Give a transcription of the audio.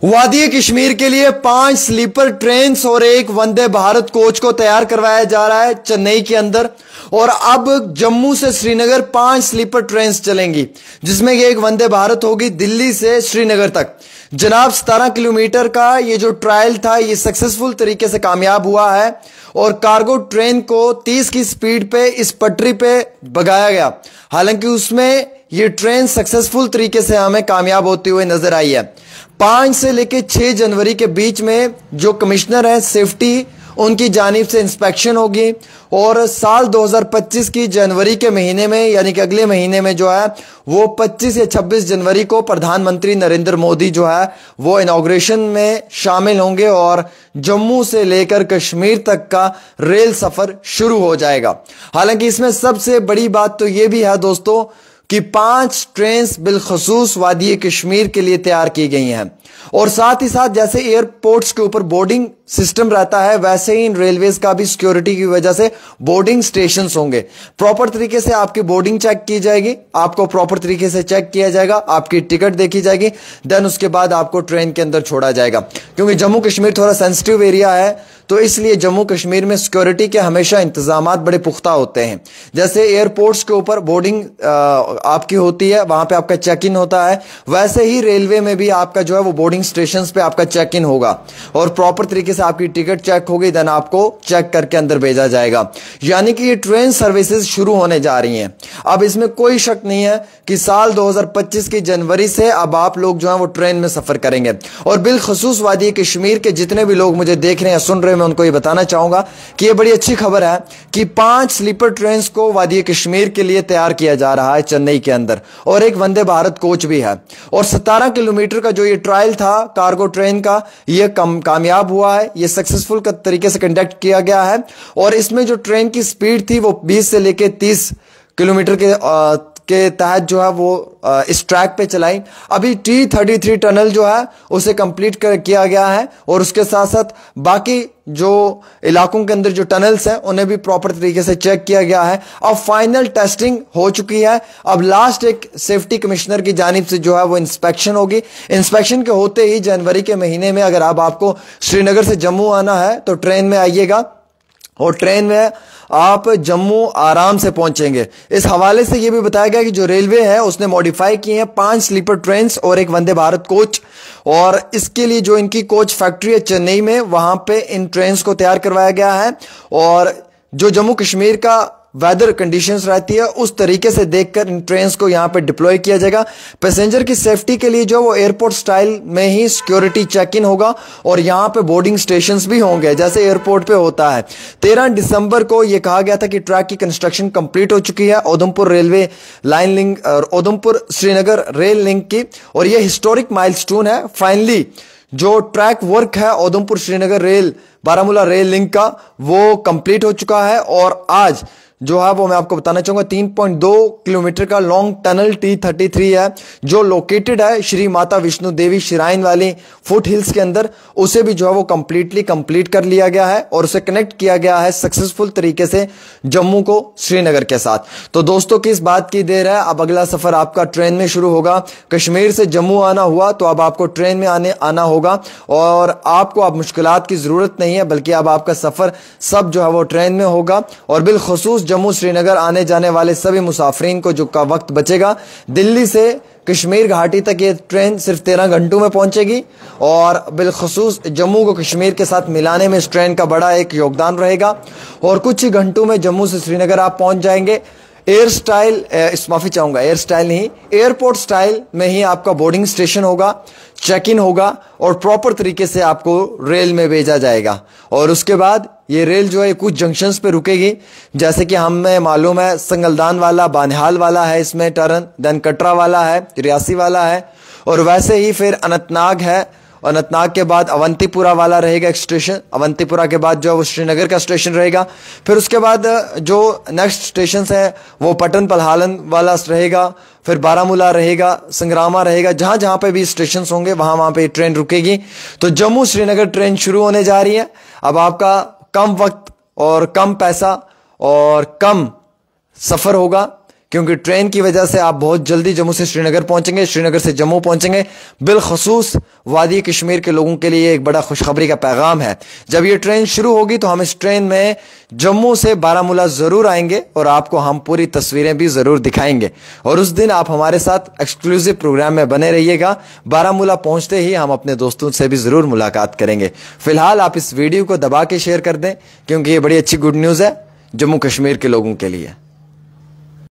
वादी कश्मीर के लिए 5 स्लीपर ट्रेन्स और एक वंदे भारत कोच को तैयार करवाया जा रहा है चेन्नई के अंदर। और अब जम्मू से श्रीनगर 5 स्लीपर ट्रेन्स चलेंगी, जिसमें एक वंदे भारत होगी दिल्ली से श्रीनगर तक। जनाब 17 किलोमीटर का ये जो ट्रायल था ये सक्सेसफुल तरीके से कामयाब हुआ है और कार्गो ट्रेन को 30 की स्पीड पे इस पटरी पे भगाया गया। हालांकि उसमें ये ट्रेन सक्सेसफुल तरीके से हमें कामयाब होती हुई नजर आई है। 5 से लेकर 6 जनवरी के बीच में जो कमिश्नर है सेफ्टी, उनकी जानिब से इंस्पेक्शन होगी और साल 2025 की जनवरी के महीने में, यानी कि अगले महीने में जो है वो 25 या 26 जनवरी को प्रधानमंत्री नरेंद्र मोदी जो है वो इनॉग्रेशन में शामिल होंगे और जम्मू से लेकर कश्मीर तक का रेल सफर शुरू हो जाएगा। हालांकि इसमें सबसे बड़ी बात तो ये भी है दोस्तों कि 5 ट्रेन बिलखसूस वादी कश्मीर के लिए तैयार की गई हैं और साथ ही साथ जैसे एयरपोर्ट्स के ऊपर बोर्डिंग सिस्टम रहता है वैसे ही इन रेलवेज का भी सिक्योरिटी की वजह से बोर्डिंग स्टेशंस होंगे। प्रॉपर तरीके से आपकी बोर्डिंग चेक की जाएगी, आपको प्रॉपर तरीके से चेक किया जाएगा, आपकी टिकट देखी जाएगी, देन उसके बाद आपको ट्रेन के अंदर छोड़ा जाएगा। क्योंकि जम्मू कश्मीर थोड़ा सेंसिटिव एरिया है तो इसलिए जम्मू कश्मीर में सिक्योरिटी के हमेशा इंतजामात बड़े पुख्ता होते हैं। जैसे एयरपोर्ट्स के ऊपर बोर्डिंग आपकी होती है, वहां पे आपका चेक इन होता है, वैसे ही रेलवे में भी आपका जो है वो बोर्डिंग स्टेशंस पे आपका चेक इन होगा और प्रॉपर तरीके से आपकी टिकट चेक होगी, देन आपको चेक करके अंदर भेजा जाएगा। यानी कि ये ट्रेन सर्विसेज शुरू होने जा रही हैं। अब इसमें कोई शक नहीं है कि साल 2025 की जनवरी से अब आप लोग जो है वो ट्रेन में सफर करेंगे। और बिलखसूस वादी कश्मीर के जितने भी लोग मुझे देख रहे हैं सुन रहे हैं, मैं उनको ये बताना चाहूंगा कि ये बड़ी अच्छी खबर है कि 5 स्लीपर ट्रेन को वादी कश्मीर के लिए तैयार किया जा रहा है चेन्नई के अंदर और एक वंदे भारत कोच भी है। और 17 किलोमीटर का जो ये ट्रायल था कार्गो ट्रेन का, ये कामयाब हुआ है, ये सक्सेसफुल तरीके से कंडक्ट किया गया है। और इसमें जो ट्रेन की स्पीड थी वो 20 से लेकर 30 किलोमीटर के तहत जो है वो इस ट्रैक पे चलाई। अभी T33 टनल जो है उसे कंप्लीट किया गया है और उसके साथ साथ बाकी जो इलाकों के अंदर जो टनल्स हैं उन्हें भी प्रॉपर तरीके से चेक किया गया है। अब फाइनल टेस्टिंग हो चुकी है। अब लास्ट एक सेफ्टी कमिश्नर की जानिब से जो है वो इंस्पेक्शन होगी। इंस्पेक्शन के होते ही जनवरी के महीने में अगर आपको श्रीनगर से जम्मू आना है तो ट्रेन में आइएगा और ट्रेन में आप जम्मू आराम से पहुंचेंगे। इस हवाले से यह भी बताया गया कि जो रेलवे है उसने मॉडिफाई किए हैं 5 स्लीपर ट्रेन्स और एक वंदे भारत कोच, और इसके लिए जो इनकी कोच फैक्ट्री है चेन्नई में वहां पे इन ट्रेन्स को तैयार करवाया गया है। और जो जम्मू कश्मीर का वेदर कंडीशंस रहती है उस तरीके से देखकर इन ट्रेन्स को यहां पे डिप्लॉय किया जाएगा। पैसेंजर की सेफ्टी के लिए जो वो एयरपोर्ट स्टाइल में ही सिक्योरिटी चेक इन होगा और यहां पे बोर्डिंग स्टेशंस भी होंगे जैसे एयरपोर्ट पे होता है। 13 दिसंबर को यह कहा गया था कि ट्रैक की कंस्ट्रक्शन कंप्लीट हो चुकी है उधमपुर रेलवे लाइन लिंक और उधमपुर श्रीनगर रेल लिंक की, और यह हिस्टोरिक माइलस्टोन है। फाइनली जो ट्रैक वर्क है Udhampur Srinagar rail Baramulla rail link का वो कंप्लीट हो चुका है। और आज जो है वो मैं आपको बताना चाहूंगा 3.2 किलोमीटर का लॉन्ग टनल T33 है जो लोकेटेड है श्री माता विष्णु देवी श्राइन वाली फुट हिल्स के अंदर, उसे भी जो है वो कंप्लीट कर लिया गया है और उसे कनेक्ट किया गया है सक्सेसफुल तरीके से जम्मू को श्रीनगर के साथ। तो दोस्तों किस बात की देर है, अब अगला सफर आपका ट्रेन में शुरू होगा। कश्मीर से जम्मू आना हुआ तो अब आपको ट्रेन में आना होगा और आपको अब मुश्किलात की जरूरत नहीं है, बल्कि अब आपका सफर सब जो है वो ट्रेन में होगा। और बिलखसूस जम्मू श्रीनगर आने जाने वाले सभी मुसाफिरीन को जो का वक्त बचेगा, दिल्ली से कश्मीर घाटी तक ये ट्रेन सिर्फ 13 घंटों में पहुंचेगी और बिलखसूस जम्मू को कश्मीर के साथ मिलाने में इस ट्रेन का बड़ा एक योगदान रहेगा। और कुछ ही घंटों में जम्मू से श्रीनगर आप पहुंच जाएंगे। माफी चाहूंगा एयर स्टाइल नहीं, एयरपोर्ट स्टाइल में ही आपका बोर्डिंग स्टेशन होगा, चेक इन होगा और प्रॉपर तरीके से आपको रेल में भेजा जाएगा। और उसके बाद ये रेल जो है कुछ जंक्शंस पे रुकेगी, जैसे कि हमें मालूम है संगलदान वाला, बानिहाल वाला है इसमें टर्न, देन कटरा वाला है, रियासी वाला है, और वैसे ही फिर अनंतनाग है। अनंतनाग के बाद अवंतीपुरा वाला रहेगा एक स्टेशन, अवंतीपुरा के बाद जो है वो श्रीनगर का स्टेशन रहेगा। फिर उसके बाद जो नेक्स्ट स्टेशन है वो पटन पलहालन वाला रहेगा, फिर बारामूला रहेगा, संग्रामा रहेगा, जहां जहां पे भी स्टेशन होंगे वहां पे ट्रेन रुकेगी। तो जम्मू श्रीनगर ट्रेन शुरू होने जा रही है। अब आपका कम वक्त और कम पैसा और कम सफर होगा क्योंकि ट्रेन की वजह से आप बहुत जल्दी जम्मू से श्रीनगर पहुंचेंगे, श्रीनगर से जम्मू पहुंचेंगे। बिलखसूस वादी कश्मीर के लोगों के लिए एक बड़ा खुशखबरी का पैगाम है। जब ये ट्रेन शुरू होगी तो हम इस ट्रेन में जम्मू से बारामूला जरूर आएंगे और आपको हम पूरी तस्वीरें भी जरूर दिखाएंगे। और उस दिन आप हमारे साथ एक्सक्लूसिव प्रोग्राम में बने रहिएगा। बारामूला पहुंचते ही हम अपने दोस्तों से भी जरूर मुलाकात करेंगे। फिलहाल आप इस वीडियो को दबा के शेयर कर दें, क्योंकि ये बड़ी अच्छी गुड न्यूज़ है जम्मू कश्मीर के लोगों के लिए।